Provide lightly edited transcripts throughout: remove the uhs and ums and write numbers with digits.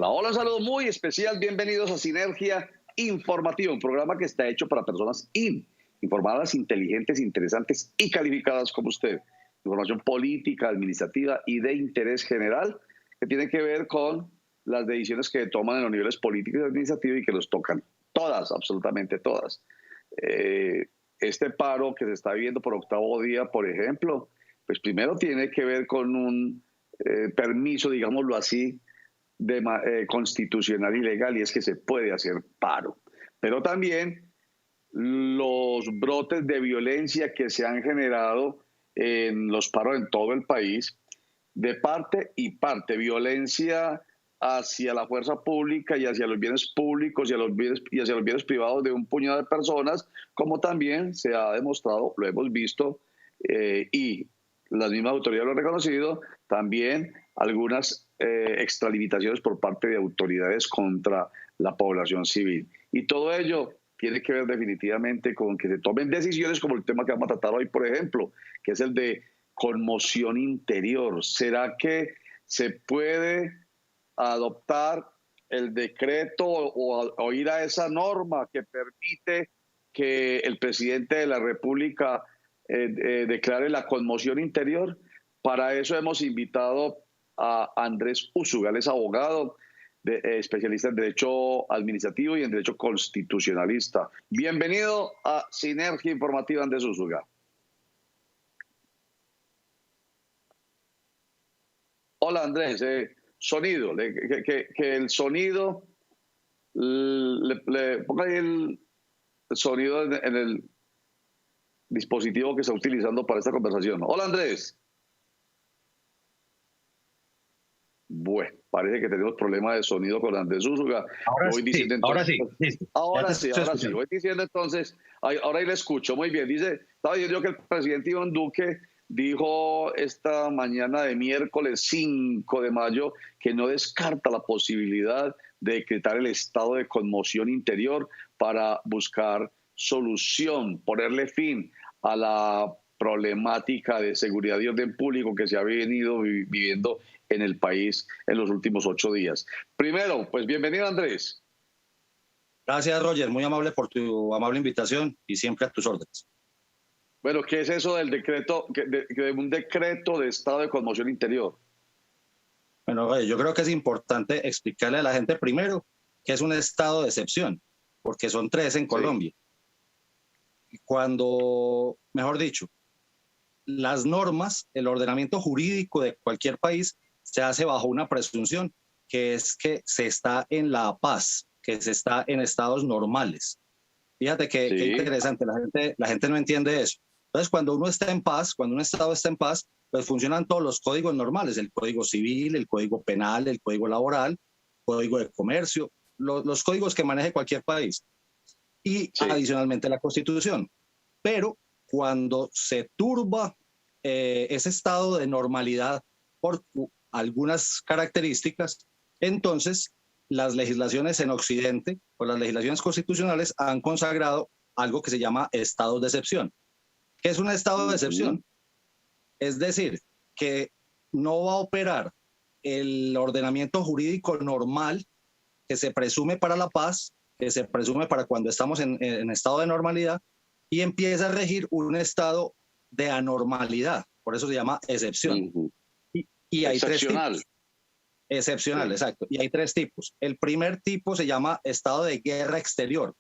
Hola, hola, un saludo muy especial. Bienvenidos a Sinergia Informativa, un programa que está hecho para personas informadas, inteligentes, interesantes y calificadas como usted. Información política, administrativa y de interés general que tiene que ver con las decisiones que toman en los niveles políticos y administrativos y que nos tocan todas, absolutamente todas. Este paro que se está viviendo por octavo día, por ejemplo, pues primero tiene que ver con un permiso, digámoslo así, constitucional y legal, y es que se puede hacer paro. Pero también los brotes de violencia que se han generado en los paros en todo el país, de parte y parte, violencia hacia la fuerza pública y hacia los bienes públicos y hacia los bienes privados de un puñado de personas, como también se ha demostrado, lo hemos visto, y las mismas autoridades lo han reconocido, también algunas extralimitaciones por parte de autoridades contra la población civil. Y todo ello tiene que ver definitivamente con que se tomen decisiones como el tema que vamos a tratar hoy, por ejemplo, que es el de conmoción interior. ¿Será que se puede adoptar el decreto o ir a esa norma que permite que el presidente de la República declare la conmoción interior? Para eso hemos invitado a Andrés Úsuga, él es abogado, especialista en Derecho Administrativo y en Derecho Constitucionalista. Bienvenido a Sinergia Informativa, Andrés Úsuga. Hola Andrés, sonido, que el sonido, ponga ahí el sonido en el dispositivo que está utilizando para esta conversación. Hola Andrés. Bueno, parece que tenemos problemas de sonido con Andrés Úsuga. Ahora sí. Ahora sí. Voy diciendo entonces, ahora ahí le escucho muy bien. Estaba diciendo que el presidente Iván Duque dijo esta mañana de miércoles 5 de mayo que no descarta la posibilidad de decretar el estado de conmoción interior para buscar solución, ponerle fin a la problemática de seguridad y orden público que se ha venido viviendo en el país en los últimos 8 días. Primero, pues bienvenido Andrés. Gracias Roger, muy amable por tu amable invitación y siempre a tus órdenes. Bueno, ¿qué es eso del decreto, de un decreto de estado de conmoción interior? Bueno, Roger, yo creo que es importante explicarle a la gente primero que es un estado de excepción, porque son 3 en Colombia. Cuando, mejor dicho, las normas, el ordenamiento jurídico de cualquier país se hace bajo una presunción, que es que se está en la paz, que se está en estados normales. Fíjate que qué interesante, la gente no entiende eso. Entonces, cuando uno está en paz, cuando un estado está en paz, pues funcionan todos los códigos normales, el código civil, el código penal, el código laboral, código de comercio, los códigos que maneje cualquier país. Y adicionalmente la Constitución. Pero cuando se turba ese estado de normalidad por algunas características, entonces las legislaciones en Occidente o las legislaciones constitucionales han consagrado algo que se llama estado de excepción. ¿Qué es un estado de excepción? Es decir, que no va a operar el ordenamiento jurídico normal que se presume para la paz, que se presume para cuando estamos en estado de normalidad, y empieza a regir un estado de anormalidad. Por eso se llama excepción. Y hay 3 tipos. Excepcional, exacto. Y hay 3 tipos. El primer tipo se llama estado de guerra exterior.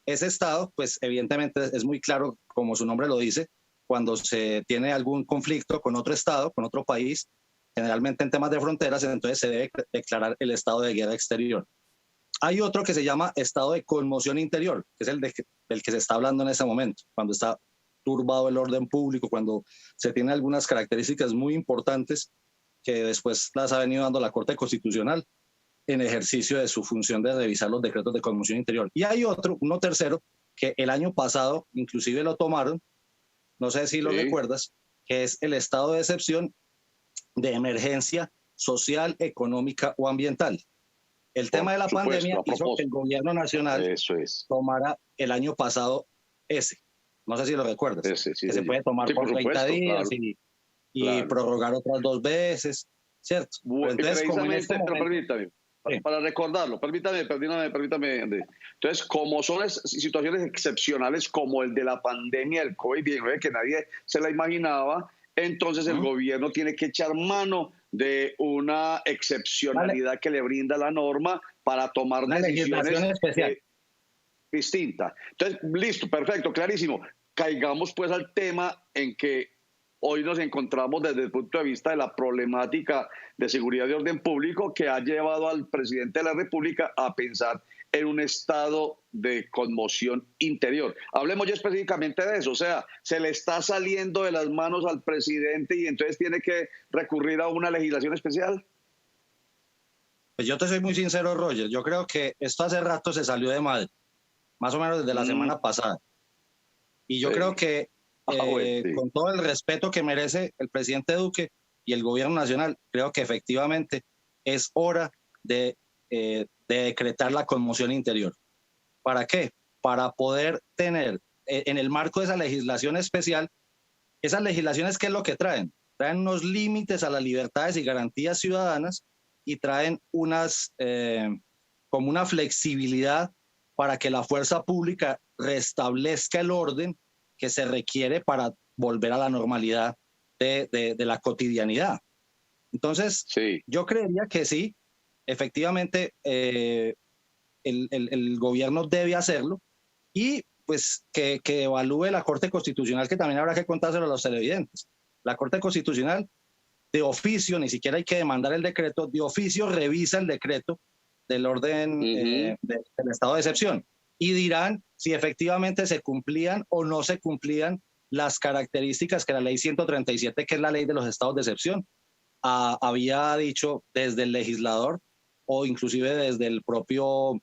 Ese estado, pues evidentemente es muy claro, como su nombre lo dice, cuando se tiene algún conflicto con otro estado, con otro país, generalmente en temas de fronteras, entonces se debe declarar el estado de guerra exterior. Hay otro que se llama estado de conmoción interior, que es el del que se está hablando en ese momento, cuando está turbado el orden público, cuando se tiene algunas características muy importantes que después las ha venido dando la Corte Constitucional en ejercicio de su función de revisar los decretos de conmoción interior. Y hay uno tercero, que el año pasado inclusive lo tomaron, no sé si lo recuerdas, que es el estado de excepción de emergencia social, económica o ambiental. El tema de la pandemia hizo que el gobierno nacional tomara el año pasado ese. No sé si lo recuerdas. Que se puede tomar por 30 días y prorrogar otras 2 veces. ¿cierto? Pero entonces, como en este Precisamente, pero momento, permítame, sí. para recordarlo, permítame, Andrés. Entonces, como son situaciones excepcionales como el de la pandemia del COVID-19, que nadie se la imaginaba, entonces el gobierno tiene que echar mano de una excepcionalidad que le brinda la norma para tomar Una legislación decisiones especial. distintas. Entonces, listo, perfecto, clarísimo. Caigamos pues al tema en que hoy nos encontramos desde el punto de vista de la problemática de seguridad y orden público que ha llevado al presidente de la República a pensar en un estado de conmoción interior. Hablemos ya específicamente de eso, o sea, se le está saliendo de las manos al presidente y entonces tiene que recurrir a una legislación especial. Pues yo te soy muy sincero, Roger, yo creo que esto hace rato se salió de madre, más o menos desde la semana pasada. Y yo creo que con todo el respeto que merece el presidente Duque y el gobierno nacional, creo que efectivamente es hora de decretar la conmoción interior. ¿Para qué? Para poder tener en el marco de esa legislación especial, esas legislaciones, ¿qué es lo que traen? Traen unos límites a las libertades y garantías ciudadanas y traen unas, como una flexibilidad para que la fuerza pública restablezca el orden que se requiere para volver a la normalidad de la cotidianidad. Entonces, yo creería que sí, efectivamente, el gobierno debe hacerlo y pues que evalúe la Corte Constitucional, que también habrá que contárselo a los televidentes. La Corte Constitucional, de oficio, ni siquiera hay que demandar el decreto, de oficio revisa el decreto del orden del estado de excepción y dirán si efectivamente se cumplían o no se cumplían las características que la ley 137, que es la ley de los estados de excepción, había dicho desde el legislador o inclusive desde el propio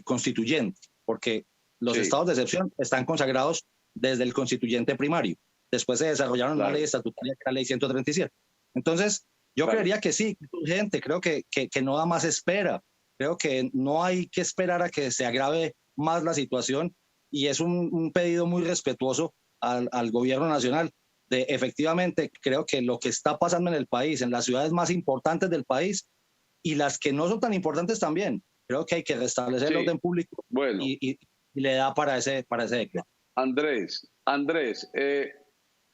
constituyente, porque los estados de excepción están consagrados desde el constituyente primario. Después se desarrollaron una ley estatutaria que es la ley 137. Entonces, yo creería que sí, es urgente, creo que no da más espera, creo que no hay que esperar a que se agrave más la situación y es un pedido muy respetuoso al gobierno nacional de efectivamente, creo que lo que está pasando en el país, en las ciudades más importantes del país y las que no son tan importantes también, creo que hay que restablecer el orden público y le da para ese decreto. Andrés,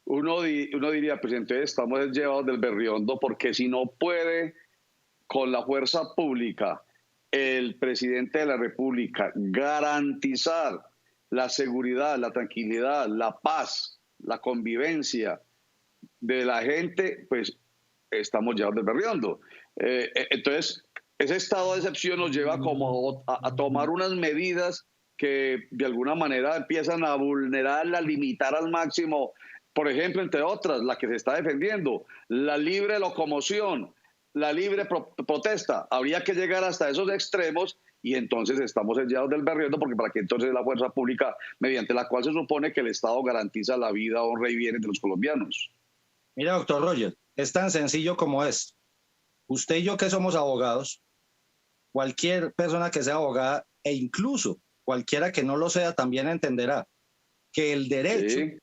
uno diría, pues entonces estamos llevados del berriondo, porque si no puede con la fuerza pública el presidente de la República garantizar la seguridad, la tranquilidad, la paz, la convivencia de la gente, pues estamos llevados del berriondo. Entonces, ese estado de excepción nos lleva como a tomar unas medidas que de alguna manera empiezan a vulnerar, a limitar al máximo, por ejemplo, entre otras, la que se está defendiendo, la libre locomoción, la libre protesta. Habría que llegar hasta esos extremos y entonces estamos sellados del berriondo, porque para que entonces la fuerza pública, mediante la cual se supone que el Estado garantiza la vida, honra y bienes de los colombianos. Mira, doctor Roger, es tan sencillo como es. Usted y yo que somos abogados, cualquier persona que sea abogada e incluso cualquiera que no lo sea también entenderá que el derecho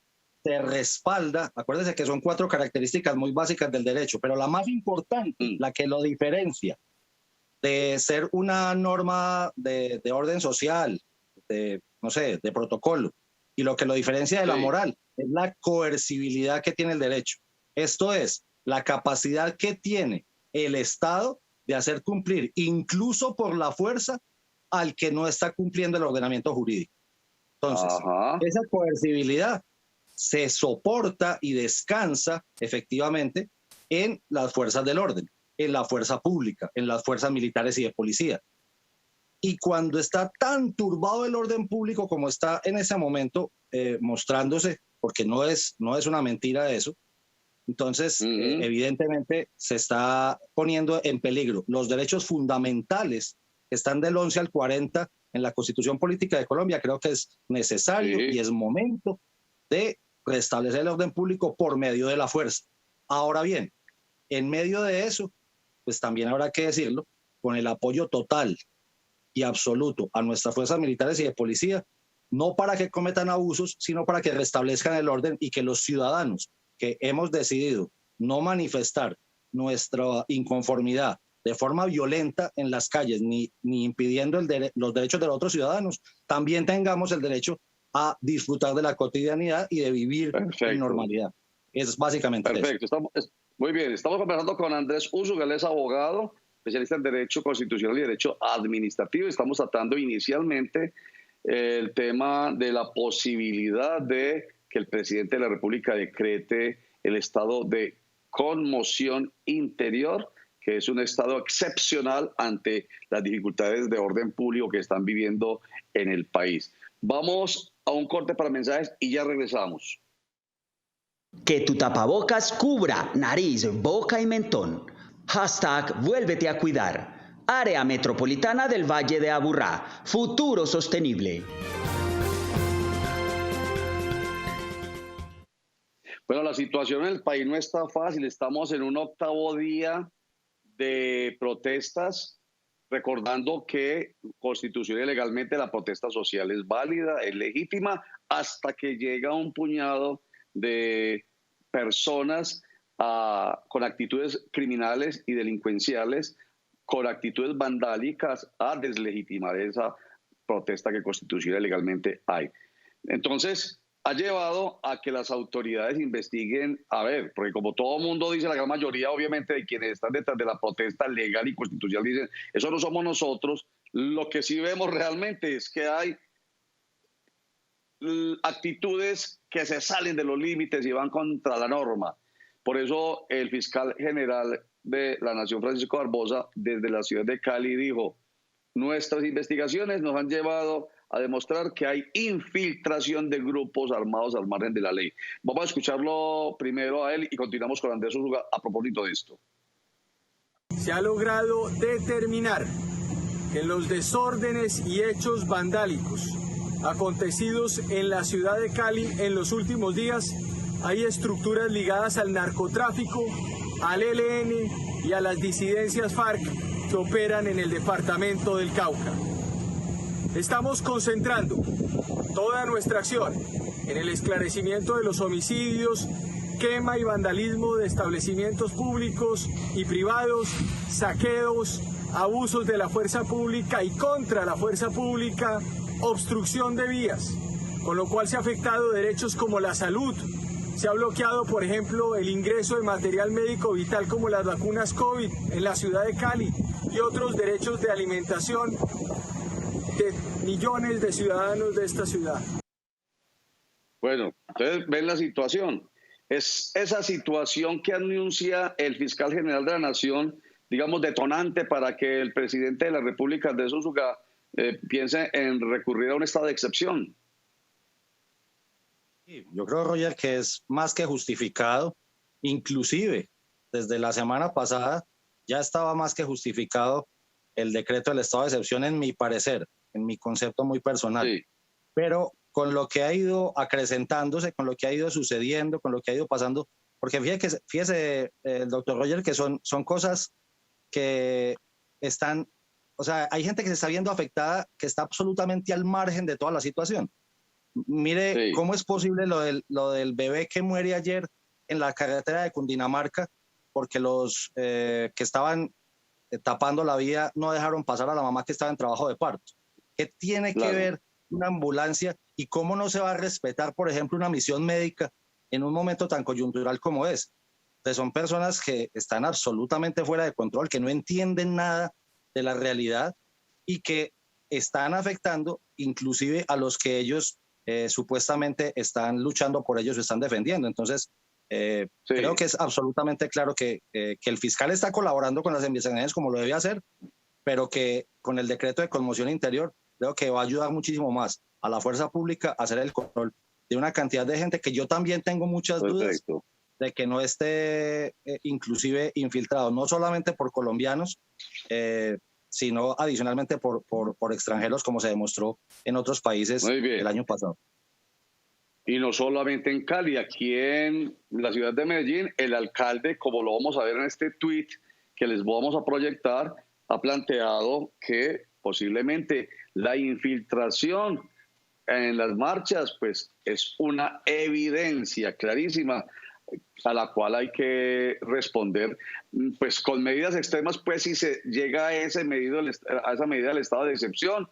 se respalda, acuérdese que son 4 características muy básicas del derecho, pero la más importante, la que lo diferencia de ser una norma de orden social, no sé, de protocolo, y lo que lo diferencia de la moral es la coercibilidad que tiene el derecho. Esto es, la capacidad que tiene el Estado de hacer cumplir, incluso por la fuerza, al que no está cumpliendo el ordenamiento jurídico. Entonces, esa coercibilidad se soporta y descansa efectivamente en las fuerzas del orden, en la fuerza pública, en las fuerzas militares y de policía. Y cuando está tan turbado el orden público como está en ese momento mostrándose, porque no es una mentira eso, entonces evidentemente se está poniendo en peligro los derechos fundamentales que están del 11 al 40 en la Constitución Política de Colombia. Creo que es necesario y es momento de restablecer el orden público por medio de la fuerza. Ahora bien, en medio de eso, pues también habrá que decirlo, con el apoyo total y absoluto a nuestras fuerzas militares y de policía, no para que cometan abusos, sino para que restablezcan el orden y que los ciudadanos que hemos decidido no manifestar nuestra inconformidad de forma violenta en las calles, ni impidiendo los derechos de los otros ciudadanos, también tengamos el derecho a disfrutar de la cotidianidad y de vivir en normalidad. Es básicamente perfecto. Muy bien, estamos conversando con Andrés Úsuga, él es abogado, especialista en Derecho Constitucional y Derecho Administrativo. Estamos tratando inicialmente el tema de la posibilidad de que el presidente de la República decrete el estado de conmoción interior, que es un estado excepcional ante las dificultades de orden público que están viviendo en el país. Vamos a un corte para mensajes y ya regresamos. Que tu tapabocas cubra nariz, boca y mentón. Hashtag vuélvete a cuidar. Área Metropolitana del Valle de Aburrá. Futuro sostenible. Bueno, la situación en el país no está fácil. Estamos en un 8º día de protestas, recordando que constitucional y legalmente la protesta social es válida, es legítima, hasta que llega un puñado de personas con actitudes criminales y delincuenciales, con actitudes vandálicas, a deslegitimar esa protesta que constitucional y legalmente hay. Entonces, ha llevado a que las autoridades investiguen, porque como todo mundo dice, la gran mayoría obviamente de quienes están detrás de la protesta legal y constitucional dicen, eso no somos nosotros. Lo que sí vemos realmente es que hay actitudes que se salen de los límites y van contra la norma. Por eso el fiscal general de la Nación, Francisco Barbosa, desde la ciudad de Cali dijo, nuestras investigaciones nos han llevado a demostrar que hay infiltración de grupos armados al margen de la ley. Vamos a escucharlo primero a él y continuamos con Andrés Úsuga a propósito de esto. Se ha logrado determinar que los desórdenes y hechos vandálicos acontecidos en la ciudad de Cali en los últimos días hay estructuras ligadas al narcotráfico, al ELN y a las disidencias FARC que operan en el departamento del Cauca. Estamos concentrando toda nuestra acción en el esclarecimiento de los homicidios, quema y vandalismo de establecimientos públicos y privados, saqueos, abusos de la fuerza pública y contra la fuerza pública, obstrucción de vías, con lo cual se ha afectado derechos como la salud. Se ha bloqueado, por ejemplo, el ingreso de material médico vital como las vacunas COVID en la ciudad de Cali y otros derechos de alimentación de millones de ciudadanos de esta ciudad. Bueno, ustedes ven la situación. Es esa situación que anuncia el fiscal general de la Nación, digamos, detonante para que el presidente de la República, Andrés Úsuga, piense en recurrir a un estado de excepción. Yo creo, Roger, que es más que justificado. Inclusive, desde la semana pasada ya estaba más que justificado el decreto del estado de excepción, en mi parecer, en mi concepto muy personal. Sí. Pero con lo que ha ido acrecentándose, con lo que ha ido sucediendo, con lo que ha ido pasando, porque fíjese el doctor Roger, que son cosas que están, o sea, hay gente que se está viendo afectada, que está absolutamente al margen de toda la situación. Mire, ¿cómo es posible lo del bebé que muere ayer en la carretera de Cundinamarca porque los que estaban tapando la vía no dejaron pasar a la mamá que estaba en trabajo de parto? ¿Qué tiene que ver una ambulancia y cómo no se va a respetar, por ejemplo, una misión médica en un momento tan coyuntural como es? Entonces son personas que están absolutamente fuera de control, que no entienden nada de la realidad y que están afectando inclusive a los que ellos supuestamente están luchando por ellos o están defendiendo. Entonces, creo que es absolutamente claro que el fiscal está colaborando con las investigaciones como lo debe hacer, pero que con el decreto de conmoción interior creo que va a ayudar muchísimo más a la fuerza pública a hacer el control de una cantidad de gente que yo también tengo muchas dudas de que no esté inclusive infiltrado, no solamente por colombianos, sino adicionalmente por extranjeros, como se demostró en otros países el año pasado. Y no solamente en Cali, aquí en la ciudad de Medellín, el alcalde, como lo vamos a ver en este tweet que les vamos a proyectar, ha planteado que posiblemente la infiltración en las marchas pues es una evidencia clarísima a la cual hay que responder pues con medidas extremas, pues si se llega a esa medida del estado de excepción,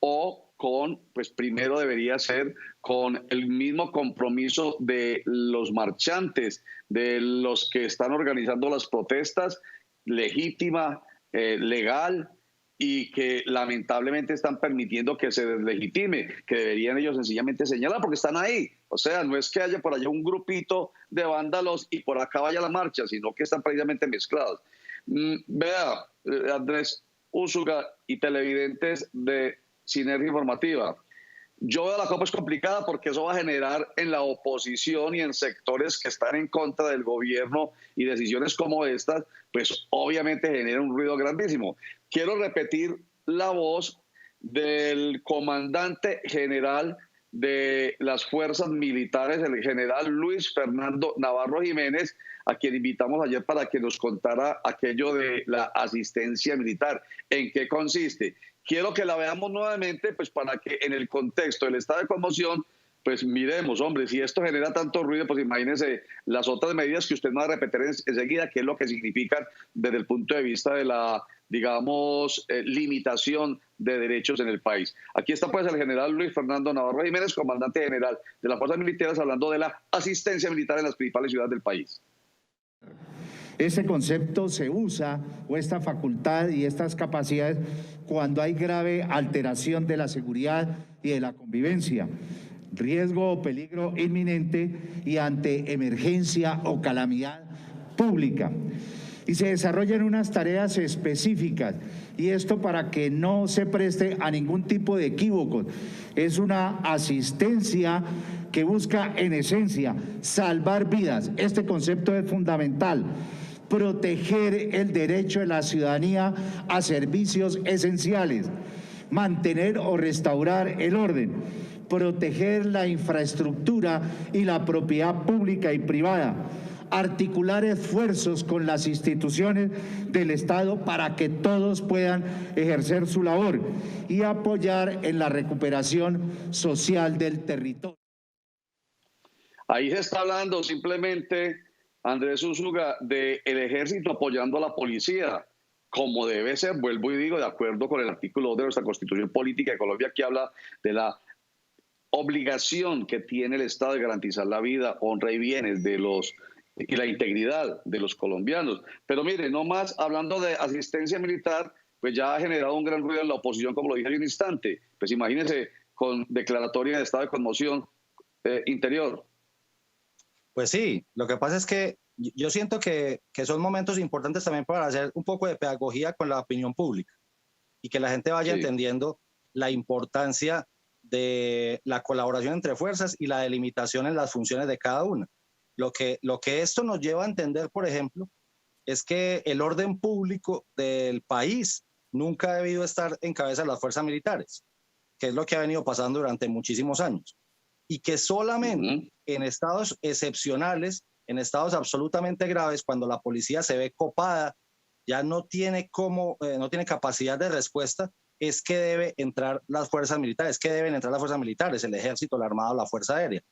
o con, pues primero debería ser con el mismo compromiso de los marchantes, de los que están organizando las protestas, legítima, legal, y que lamentablemente están permitiendo que se deslegitime, que deberían ellos sencillamente señalar porque están ahí. O sea, no es que haya por allá un grupito de vándalos y por acá vaya la marcha, sino que están precisamente mezclados. Vea, Andrés Úsuga y televidentes de Sinergia Informativa, yo veo la cosa es complicada porque eso va a generar en la oposición y en sectores que están en contra del gobierno y decisiones como estas, pues obviamente genera un ruido grandísimo. Quiero repetir la voz del comandante general de las fuerzas militares, el general Luis Fernando Navarro Jiménez, a quien invitamos ayer para que nos contara aquello de la asistencia militar. ¿En qué consiste? Quiero que la veamos nuevamente, pues para que en el contexto del estado de conmoción, pues miremos, hombre, si esto genera tanto ruido, pues imagínense las otras medidas que usted me va a repetir enseguida, qué es lo que significan desde el punto de vista de la, digamos, limitación de derechos en el país. Aquí está pues el general Luis Fernando Navarro Jiménez, comandante general de las fuerzas militares, hablando de la asistencia militar en las principales ciudades del país. Ese concepto se usa, o esta facultad y estas capacidades, cuando hay grave alteración de la seguridad y de la convivencia, riesgo o peligro inminente y ante emergencia o calamidad pública. Y se desarrollan unas tareas específicas, y esto para que no se preste a ningún tipo de equívoco. Es una asistencia que busca en esencia salvar vidas. Este concepto es fundamental. Proteger el derecho de la ciudadanía a servicios esenciales, mantener o restaurar el orden, proteger la infraestructura y la propiedad pública y privada, articular esfuerzos con las instituciones del Estado para que todos puedan ejercer su labor y apoyar en la recuperación social del territorio. Ahí se está hablando simplemente, Andrés Úsuga, del ejército apoyando a la policía, como debe ser, vuelvo y digo, de acuerdo con el artículo 2 de nuestra Constitución Política de Colombia, que habla de la obligación que tiene el Estado de garantizar la vida, honra y bienes y la integridad de los colombianos. Pero mire, no más hablando de asistencia militar, pues ya ha generado un gran ruido en la oposición, como lo dije hace un instante. Pues imagínense, con declaratoria de estado de conmoción interior. Pues sí, lo que pasa es que yo siento que son momentos importantes también para hacer un poco de pedagogía con la opinión pública y que la gente vaya entendiendo la importancia de la colaboración entre fuerzas y la delimitación en las funciones de cada una. Lo que esto nos lleva a entender, por ejemplo, es que el orden público del país nunca ha debido estar en cabeza de las fuerzas militares, que es lo que ha venido pasando durante muchísimos años. Y que solamente en estados excepcionales, en estados absolutamente graves, cuando la policía se ve copada, ya no tiene capacidad de respuesta, es que debe entrar las fuerzas militares, el ejército, la armada o la fuerza aérea.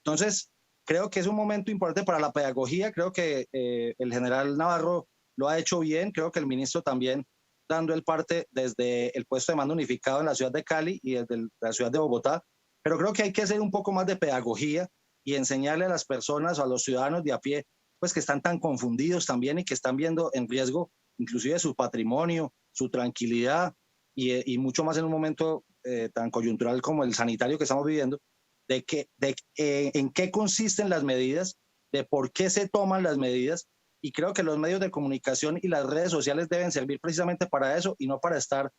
Entonces, creo que es un momento importante para la pedagogía. Creo que el general Navarro lo ha hecho bien. Creo que el ministro también, dando el parte desde el puesto de mando unificado en la ciudad de Cali y desde la ciudad de Bogotá. Pero creo que hay que hacer un poco más de pedagogía y enseñarle a las personas o a los ciudadanos de a pie, pues que están tan confundidos también y que están viendo en riesgo inclusive su patrimonio, su tranquilidad y mucho más en un momento tan coyuntural como el sanitario que estamos viviendo, en qué consisten las medidas, de por qué se toman las medidas. Y creo que los medios de comunicación y las redes sociales deben servir precisamente para eso y no para estar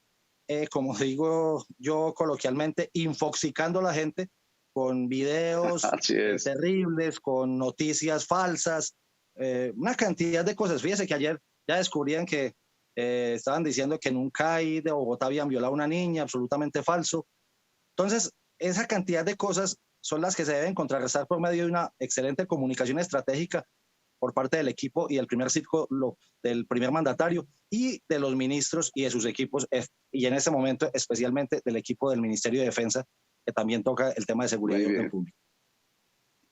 como digo yo coloquialmente, infoxicando a la gente con videos terribles, con noticias falsas, una cantidad de cosas. Fíjese que ayer ya descubrían que estaban diciendo que en un CAI de Bogotá habían violado a una niña, absolutamente falso. Entonces, esa cantidad de cosas son las que se deben contrarrestar por medio de una excelente comunicación estratégica por parte del equipo y del primer círculo del primer mandatario y de los ministros y de sus equipos, y en este momento especialmente del equipo del Ministerio de Defensa, que también toca el tema de seguridad y orden público.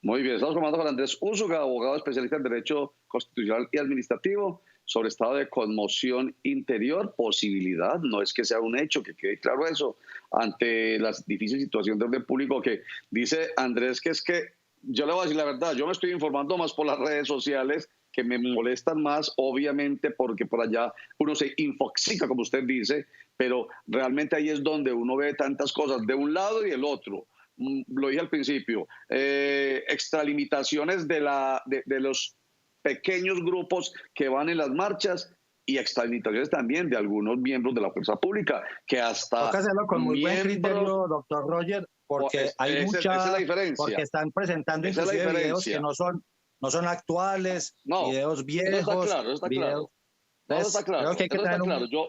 Muy bien, estamos hablando con Andrés Úsuga, abogado especialista en Derecho Constitucional y Administrativo, sobre estado de conmoción interior, posibilidad, no es que sea un hecho, que quede claro eso, ante la difícil situación de orden público que dice Andrés, que es que, yo le voy a decir la verdad, yo me estoy informando más por las redes sociales, que me molestan más, obviamente, porque por allá uno se infoxica, como usted dice, pero realmente ahí es donde uno ve tantas cosas, de un lado y del otro. Lo dije al principio, extralimitaciones de los pequeños grupos que van en las marchas y extralimitaciones también de algunos miembros de la fuerza pública, que hasta toca hacerlo con muy buen criterio, doctor Roger, porque hay mucha, esa es la diferencia. Porque están presentando inclusive videos que no son actuales, videos viejos. Eso está claro, eso está claro. No, eso está claro. Eso está claro. Yo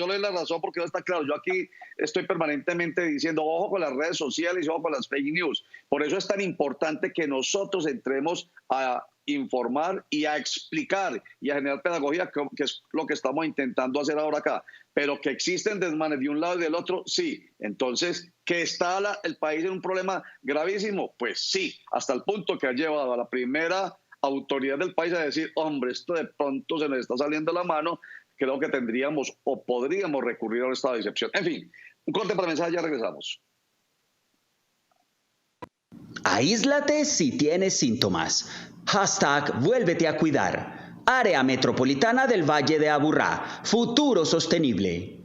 le doy la razón porque no está claro. Yo aquí estoy permanentemente diciendo, ojo con las redes sociales y ojo con las fake news. Por eso es tan importante que nosotros entremos a informar y a explicar y a generar pedagogía, que es lo que estamos intentando hacer ahora acá. Pero que existen desmanes de un lado y del otro, sí. Entonces, ¿que está el país en un problema gravísimo? Pues sí, hasta el punto que ha llevado a la primera autoridad del país a decir, hombre, esto de pronto se nos está saliendo la mano, creo que tendríamos o podríamos recurrir a un estado de excepción. En fin, un corte para mensaje, ya regresamos. Aíslate si tienes síntomas. Hashtag vuélvete a cuidar. Área Metropolitana del Valle de Aburrá. Futuro sostenible.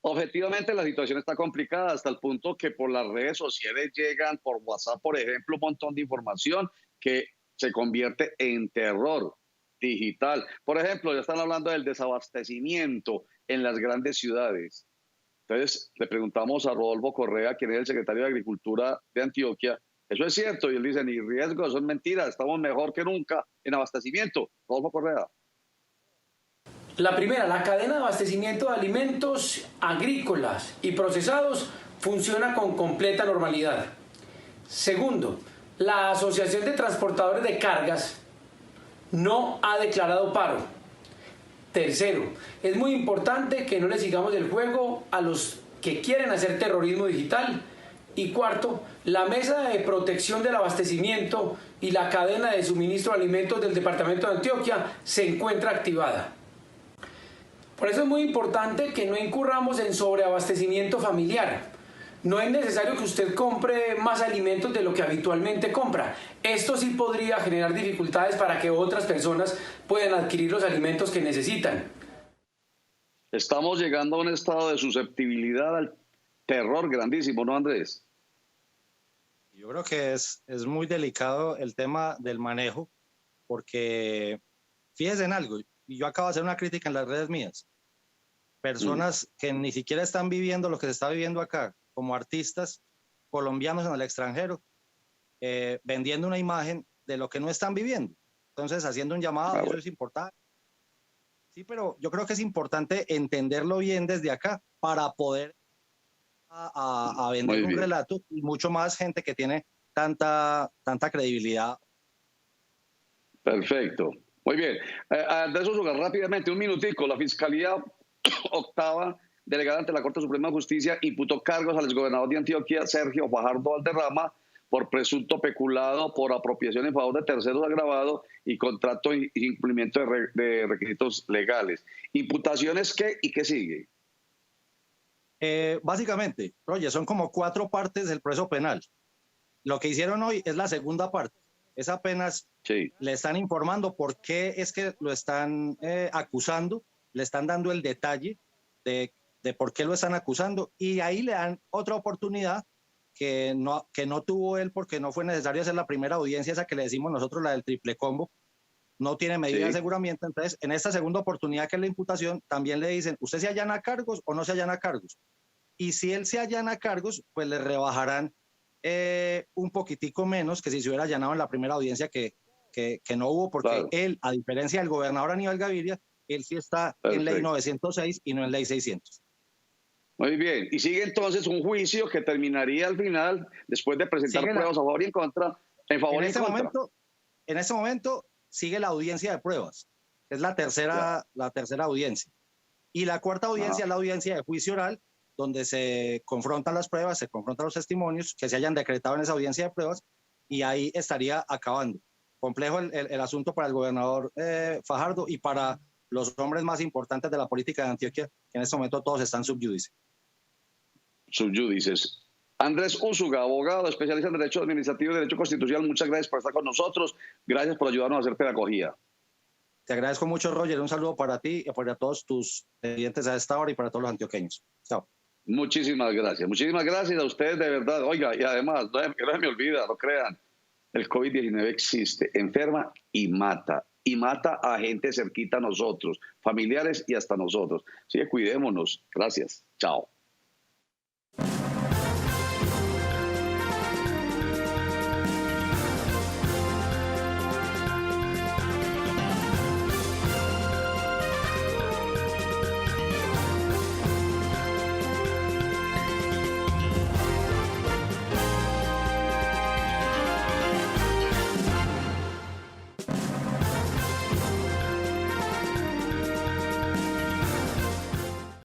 Objetivamente la situación está complicada hasta el punto que por las redes sociales llegan, por WhatsApp, por ejemplo, un montón de información que se convierte en terror digital. Por ejemplo, ya están hablando del desabastecimiento en las grandes ciudades. Entonces, le preguntamos a Rodolfo Correa, quien es el secretario de Agricultura de Antioquia, ¿eso es cierto? Y él dice, ni riesgo, eso es mentira, estamos mejor que nunca en abastecimiento. Rodolfo Correa. La primera, la cadena de abastecimiento de alimentos agrícolas y procesados funciona con completa normalidad. Segundo, la Asociación de Transportadores de Cargas no ha declarado paro. Tercero, es muy importante que no le sigamos el juego a los que quieren hacer terrorismo digital. Y cuarto, la Mesa de Protección del Abastecimiento y la cadena de suministro de alimentos del Departamento de Antioquia se encuentra activada. Por eso es muy importante que no incurramos en sobreabastecimiento familiar. No es necesario que usted compre más alimentos de lo que habitualmente compra. Esto sí podría generar dificultades para que otras personas puedan adquirir los alimentos que necesitan. Estamos llegando a un estado de susceptibilidad al terror grandísimo, ¿no, Andrés? Yo creo que es muy delicado el tema del manejo, porque fíjense en algo, y yo acabo de hacer una crítica en las redes mías. Personas que ni siquiera están viviendo lo que se está viviendo acá, como artistas colombianos en el extranjero, vendiendo una imagen de lo que no están viviendo. Entonces, haciendo un llamado, eso es importante. Sí, pero yo creo que es importante entenderlo bien desde acá para poder a vender un relato, y mucho más gente que tiene tanta credibilidad. Perfecto. Muy bien. Andrés Úsuga, rápidamente, un minutico. La Fiscalía Octava, delegada ante la Corte Suprema de Justicia, imputó cargos al exgobernador de Antioquia, Sergio Fajardo Valderrama, por presunto peculado, por apropiación en favor de terceros agravado y contrato y incumplimiento de requisitos legales. ¿Imputaciones qué y qué sigue? Básicamente, oye, son como 4 partes del proceso penal. Lo que hicieron hoy es la segunda parte. Es apenas le están informando por qué es que lo están acusando, le están dando el detalle de por qué lo están acusando, y ahí le dan otra oportunidad que no tuvo él, porque no fue necesario hacer la primera audiencia, esa que le decimos nosotros, la del triple combo. No tiene medida de aseguramiento. Entonces, en esta segunda oportunidad, que es la imputación, también le dicen, ¿usted se allana cargos o no se allana cargos? Y si él se allana cargos, pues le rebajarán un poquitico menos que si se hubiera allanado en la primera audiencia, que no hubo, porque él, a diferencia del gobernador Aníbal Gaviria, él sí está en ley 906 y no en ley 600. Muy bien. Y sigue entonces un juicio que terminaría al final, después de presentar pruebas a favor y en contra, en favor y en contra. En este momento sigue la audiencia de pruebas. Es la tercera audiencia. Y la cuarta audiencia es la audiencia de juicio oral, donde se confrontan las pruebas, se confrontan los testimonios que se hayan decretado en esa audiencia de pruebas, y ahí estaría acabando. Complejo el asunto para el gobernador Fajardo y para los hombres más importantes de la política de Antioquia, que en este momento todos están subyúdice. Subyúdices. Andrés Úsuga, abogado, especialista en Derecho Administrativo y Derecho Constitucional, muchas gracias por estar con nosotros. Gracias por ayudarnos a hacer pedagogía. Te agradezco mucho, Roger. Un saludo para ti y para todos tus clientes a esta hora y para todos los antioqueños. Chao. Muchísimas gracias. Muchísimas gracias a ustedes, de verdad. Oiga, y además, no se me olvida, no crean, el COVID-19 existe, enferma y mata a gente cerquita a nosotros, familiares y hasta nosotros. Así que cuidémonos. Gracias. Chao.